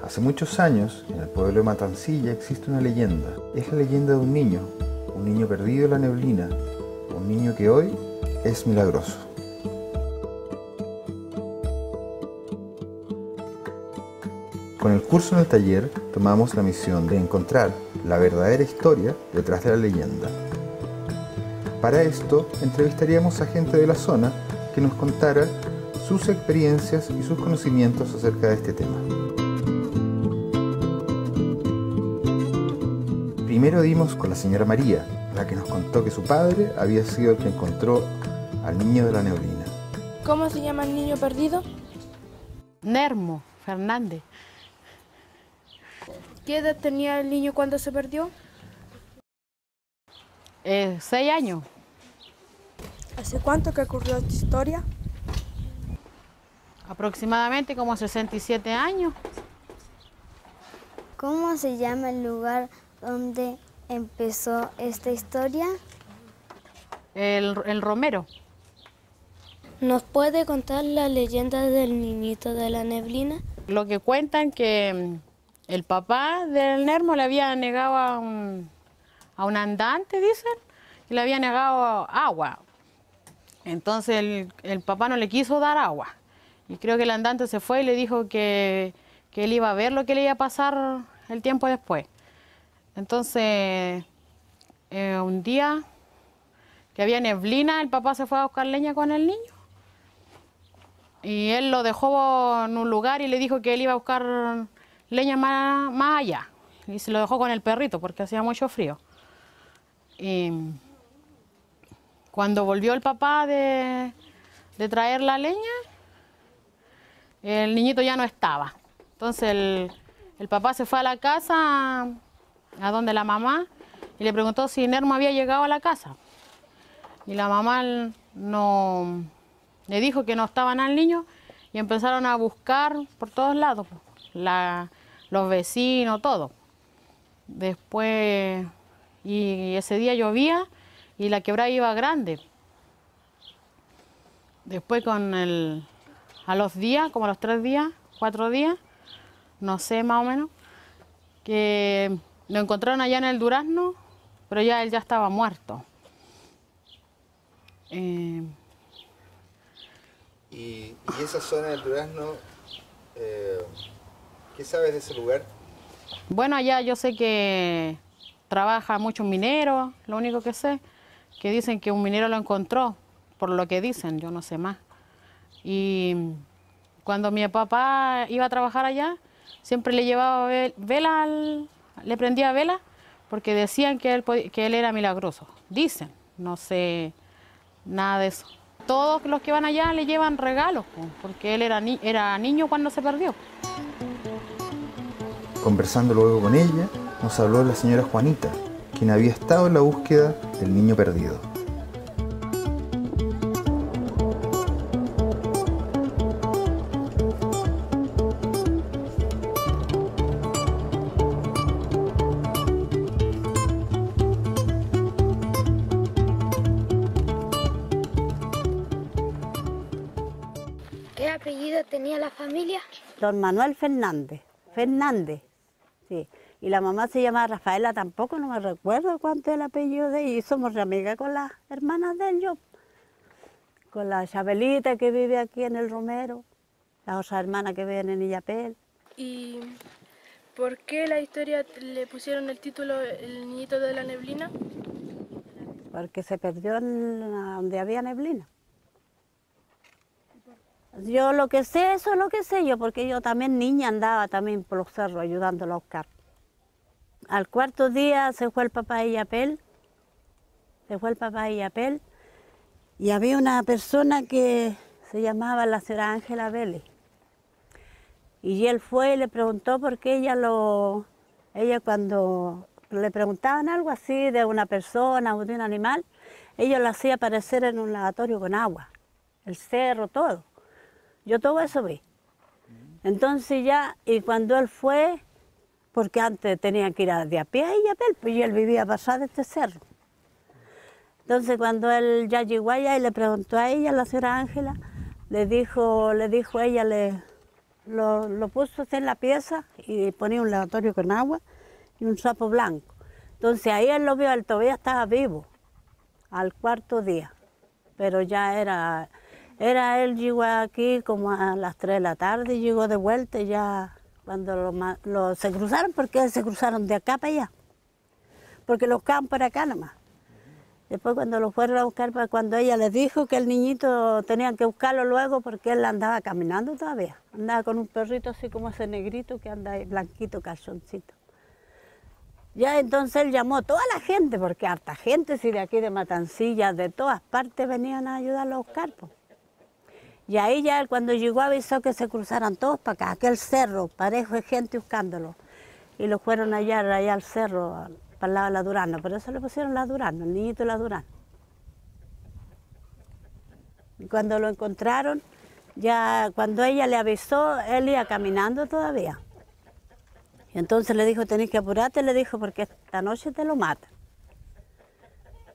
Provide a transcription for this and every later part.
Hace muchos años, en el pueblo de Matancilla existe una leyenda. Es la leyenda de un niño perdido en la neblina, un niño que hoy es milagroso. Con el curso en el taller tomamos la misión de encontrar la verdadera historia detrás de la leyenda. Para esto, entrevistaríamos a gente de la zona que nos contara sus experiencias y sus conocimientos acerca de este tema. Primero dimos con la señora María, la que nos contó que su padre había sido el que encontró al niño de la neblina. ¿Cómo se llama el niño perdido? Nermo Fernández. ¿Qué edad tenía el niño cuando se perdió? 6 años. ¿Hace cuánto que ocurrió esta historia? Aproximadamente como 67 años. ¿Cómo se llama el lugar donde empezó esta historia? El Romero. ¿Nos puede contar la leyenda del niñito de la neblina? Lo que cuentan que el papá del Nermo le había negado a un andante, dicen, y le había negado agua. Entonces el papá no le quiso dar agua. Y creo que el andante se fue y le dijo que él iba a ver lo que le iba a pasar el tiempo después. Entonces, un día que había neblina, el papá se fue a buscar leña con el niño. Y él lo dejó en un lugar y le dijo que él iba a buscar leña más allá. Y se lo dejó con el perrito porque hacía mucho frío. Y cuando volvió el papá de traer la leña, el niñito ya no estaba. Entonces el papá se fue a la casa, a donde la mamá, y le preguntó si Nermo había llegado a la casa. Y la mamá no le dijo que no estaban al niño y empezaron a buscar por todos lados, los vecinos, todo. Después, y ese día llovía y la quebrada iba grande. Después a los días, como a los 3 días, 4 días, no sé más o menos, que lo encontraron allá en el Durazno, pero ya él ya estaba muerto. ¿Y esa zona del Durazno, qué sabes de ese lugar? Bueno, allá yo sé que trabaja muchos mineros, lo único que sé, que dicen que un minero lo encontró, por lo que dicen, yo no sé más. Y cuando mi papá iba a trabajar allá, siempre le llevaba vela, le prendía vela, porque decían que él era milagroso. Dicen, no sé nada de eso. Todos los que van allá le llevan regalos, porque él era niño cuando se perdió. Conversando luego con ella, nos habló la señora Juanita, quien había estado en la búsqueda del niño perdido. ¿Qué apellido tenía la familia? Don Manuel Fernández. Fernández, sí. Y la mamá se llama Rafaela, tampoco, no me recuerdo cuánto es el apellido de ella. Y somos amigas con las hermanas de él, yo. Con la Chabelita que vive aquí en el Romero. las otras hermanas que viven en Illapel. ¿Y por qué la historia le pusieron el título El niñito de la neblina? Porque se perdió donde había neblina. Yo lo que sé, eso es lo que sé yo, porque yo también niña andaba también por los cerros ayudándolo a buscar. Al cuarto día se fue el papá de Illapel, y había una persona que se llamaba la señora Ángela Vélez. Y él fue y le preguntó por qué ella cuando le preguntaban algo así de una persona o de un animal, ella lo hacía aparecer en un lavatorio con agua, el cerro, todo. Yo todo eso vi. Entonces ya, y cuando él fue, porque antes tenía que ir de a pie a Illapel, pues y él vivía pasado de este cerro. Entonces cuando él ya llegó allá y le preguntó a ella, la señora Ángela, le dijo a ella, lo puso en la pieza y ponía un lavatorio con agua y un sapo blanco. Entonces ahí él lo vio, él todavía estaba vivo, al cuarto día, pero ya él llegó aquí como a las 3 de la tarde y llegó de vuelta y ya cuando se cruzaron, porque se cruzaron de acá para allá, porque los quedaban por acá nomás. Después cuando lo fueron a buscar, cuando ella les dijo que el niñito tenían que buscarlo luego porque él andaba caminando todavía. Andaba con un perrito así como ese negrito que anda ahí, blanquito, calzoncito. Ya entonces él llamó a toda la gente, porque harta gente, si de aquí de Matancilla, de todas partes venían a ayudarlo a buscar. Pues. Y ahí ya él cuando llegó avisó que se cruzaran todos para acá, aquel cerro, parejo de gente buscándolo. Y lo fueron a hallar allá al cerro, para el lado de la Durano, por eso le pusieron la Durano, el niñito de la Durano. Y cuando lo encontraron, ya cuando ella le avisó, él iba caminando todavía. Y entonces le dijo, tenés que apurarte, le dijo, porque esta noche te lo matan.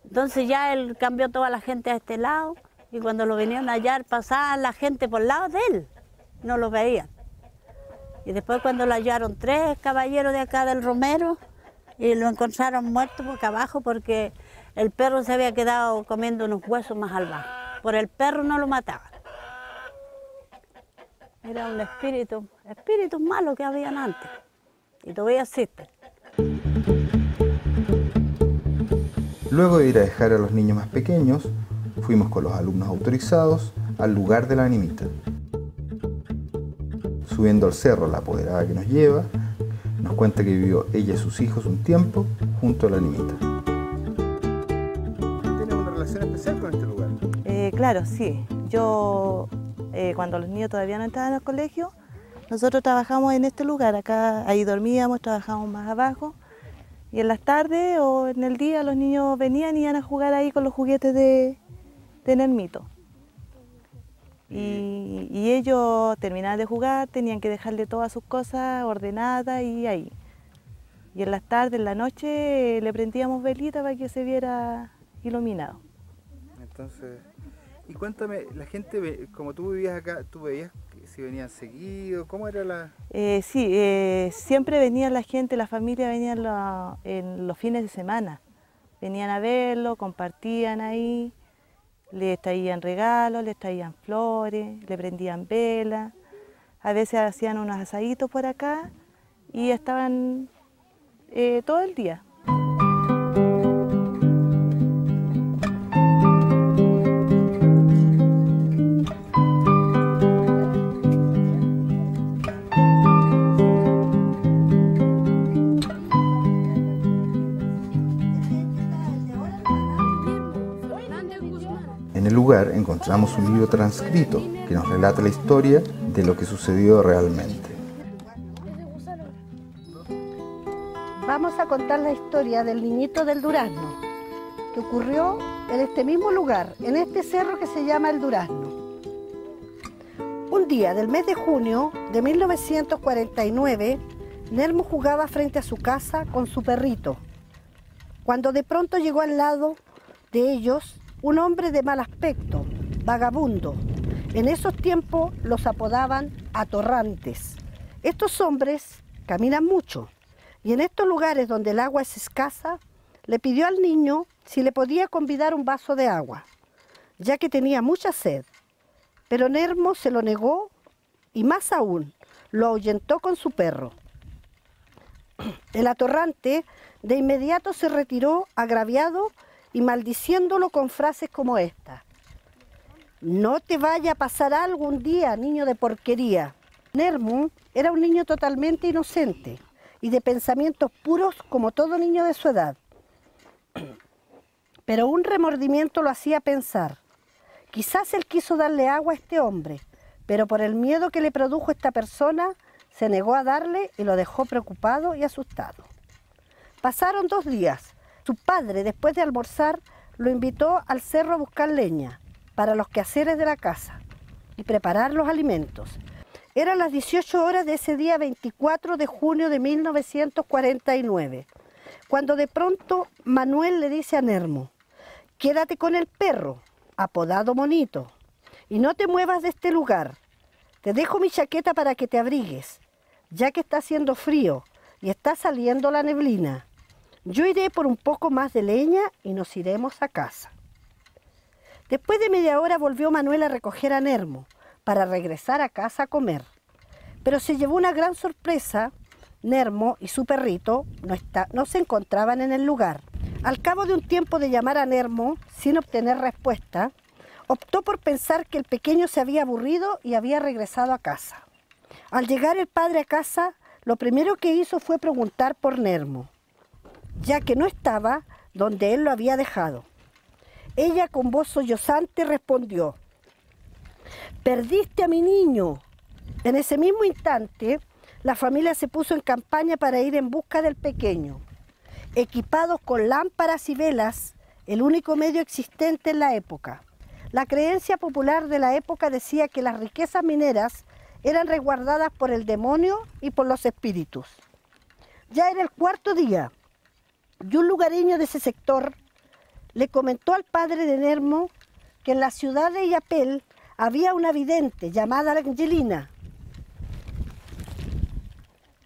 Entonces ya él cambió toda la gente a este lado, y cuando lo vinieron a hallar, pasaba la gente por el lado de él, no lo veían. Y después cuando lo hallaron 3 caballeros de acá del Romero, y lo encontraron muerto boca abajo porque el perro se había quedado comiendo unos huesos más al bajo. Por el perro no lo mataban. Era un espíritus malos que habían antes y todavía existen. Luego de ir a dejar a los niños más pequeños, fuimos con los alumnos autorizados al lugar de la animita. Subiendo al cerro, la apoderada que nos lleva, nos cuenta que vivió ella y sus hijos un tiempo junto a la animita. ¿Tienes una relación especial con este lugar? Claro, sí. Yo, cuando los niños todavía no estaban en el colegio, nosotros trabajamos en este lugar. Acá, ahí dormíamos, trabajábamos más abajo. Y en las tardes o en el día los niños venían y iban a jugar ahí con los juguetes de Nermito. Y ellos terminaban de jugar, tenían que dejarle todas sus cosas ordenadas y ahí. Y en las tardes, en la noche, le prendíamos velita para que se viera iluminado. Entonces, y cuéntame, la gente, como tú vivías acá, ¿tú veías si venían seguido? ¿Cómo era la...? Sí, siempre venía la gente, la familia venía en los fines de semana. Venían a verlo, compartían ahí. Les traían regalos, les traían flores, le prendían velas, a veces hacían unos asaditos por acá y estaban todo el día. En el lugar encontramos un libro transcrito que nos relata la historia de lo que sucedió realmente. Vamos a contar la historia del niñito del durazno, que ocurrió en este mismo lugar, en este cerro que se llama el Durazno. Un día del mes de junio de 1949, Nermo jugaba frente a su casa con su perrito, cuando de pronto llegó al lado de ellos un hombre de mal aspecto, vagabundo. En esos tiempos los apodaban atorrantes. Estos hombres caminan mucho y en estos lugares donde el agua es escasa, le pidió al niño si le podía convidar un vaso de agua, ya que tenía mucha sed. Pero Nermo se lo negó y más aún, lo ahuyentó con su perro. El atorrante de inmediato se retiró agraviado y maldiciéndolo con frases como esta: no te vaya a pasar algo un día, niño de porquería. Nermo era un niño totalmente inocente y de pensamientos puros como todo niño de su edad. Pero un remordimiento lo hacía pensar. Quizás él quiso darle agua a este hombre, pero por el miedo que le produjo esta persona, se negó a darle y lo dejó preocupado y asustado. Pasaron 2 días. Su padre, después de almorzar, lo invitó al cerro a buscar leña para los quehaceres de la casa y preparar los alimentos. Eran las 18 horas de ese día 24 de junio de 1949, cuando de pronto Manuel le dice a Nermo: quédate con el perro, apodado Monito, y no te muevas de este lugar. Te dejo mi chaqueta para que te abrigues, ya que está haciendo frío y está saliendo la neblina. Yo iré por un poco más de leña y nos iremos a casa. Después de media hora volvió Manuel a recoger a Nermo para regresar a casa a comer. Pero se llevó una gran sorpresa. Nermo y su perrito no se encontraban en el lugar. Al cabo de un tiempo de llamar a Nermo sin obtener respuesta, optó por pensar que el pequeño se había aburrido y había regresado a casa. Al llegar el padre a casa, lo primero que hizo fue preguntar por Nermo, ya que no estaba donde él lo había dejado. Ella con voz sollozante respondió: perdiste a mi niño. En ese mismo instante, la familia se puso en campaña para ir en busca del pequeño. Equipados con lámparas y velas, el único medio existente en la época. La creencia popular de la época decía que las riquezas mineras eran resguardadas por el demonio y por los espíritus. Ya era el 4.º día y un lugareño de ese sector le comentó al padre de Nermo que en la ciudad de Illapel había una vidente llamada Angelina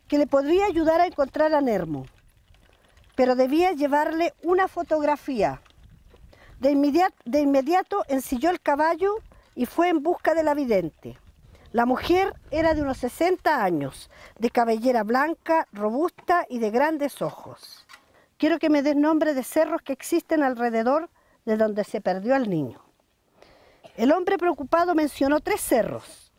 que le podría ayudar a encontrar a Nermo, pero debía llevarle una fotografía. De inmediato ensilló el caballo y fue en busca de la vidente. La mujer era de unos 60 años, de cabellera blanca, robusta y de grandes ojos. Quiero que me des nombre de cerros que existen alrededor de donde se perdió el niño. El hombre preocupado mencionó 3 cerros,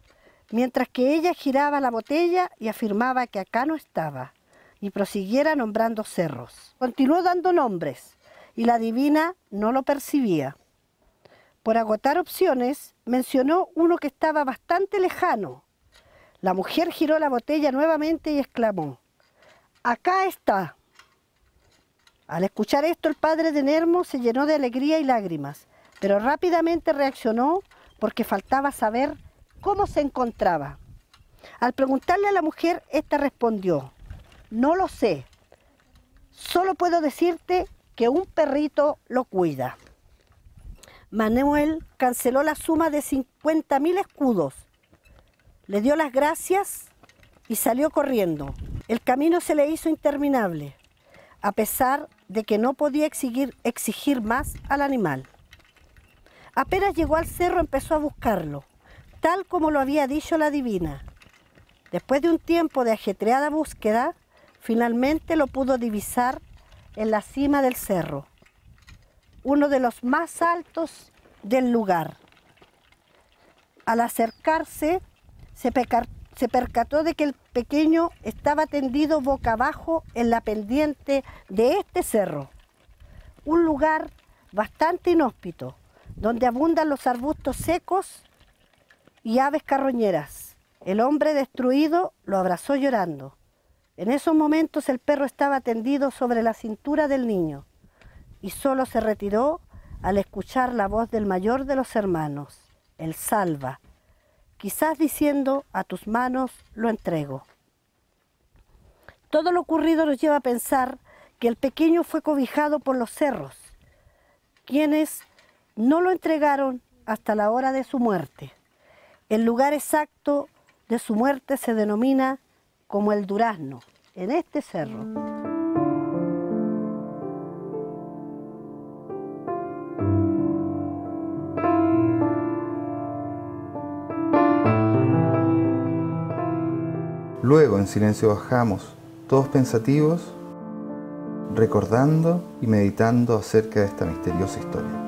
mientras que ella giraba la botella y afirmaba que acá no estaba, y prosiguiera nombrando cerros. Continuó dando nombres, y la divina no lo percibía. Por agotar opciones, mencionó uno que estaba bastante lejano. La mujer giró la botella nuevamente y exclamó: acá está. Al escuchar esto, el padre de Nermo se llenó de alegría y lágrimas, pero rápidamente reaccionó porque faltaba saber cómo se encontraba. Al preguntarle a la mujer, ésta respondió: no lo sé, solo puedo decirte que un perrito lo cuida. Manuel canceló la suma de 50.000 escudos, le dio las gracias y salió corriendo. El camino se le hizo interminable, a pesar de que no podía exigir más al animal. Apenas llegó al cerro, empezó a buscarlo, tal como lo había dicho la divina. Después de un tiempo de ajetreada búsqueda, finalmente lo pudo divisar en la cima del cerro, uno de los más altos del lugar. Al acercarse, se percató de que el pequeño estaba tendido boca abajo en la pendiente de este cerro, un lugar bastante inhóspito, donde abundan los arbustos secos y aves carroñeras. El hombre destruido lo abrazó llorando. En esos momentos el perro estaba tendido sobre la cintura del niño y solo se retiró al escuchar la voz del mayor de los hermanos, el Salva, quizás diciendo: a tus manos lo entrego. Todo lo ocurrido nos lleva a pensar que el pequeño fue cobijado por los cerros, quienes no lo entregaron hasta la hora de su muerte. El lugar exacto de su muerte se denomina como el Durazno, en este cerro. Luego en silencio bajamos, todos pensativos, recordando y meditando acerca de esta misteriosa historia.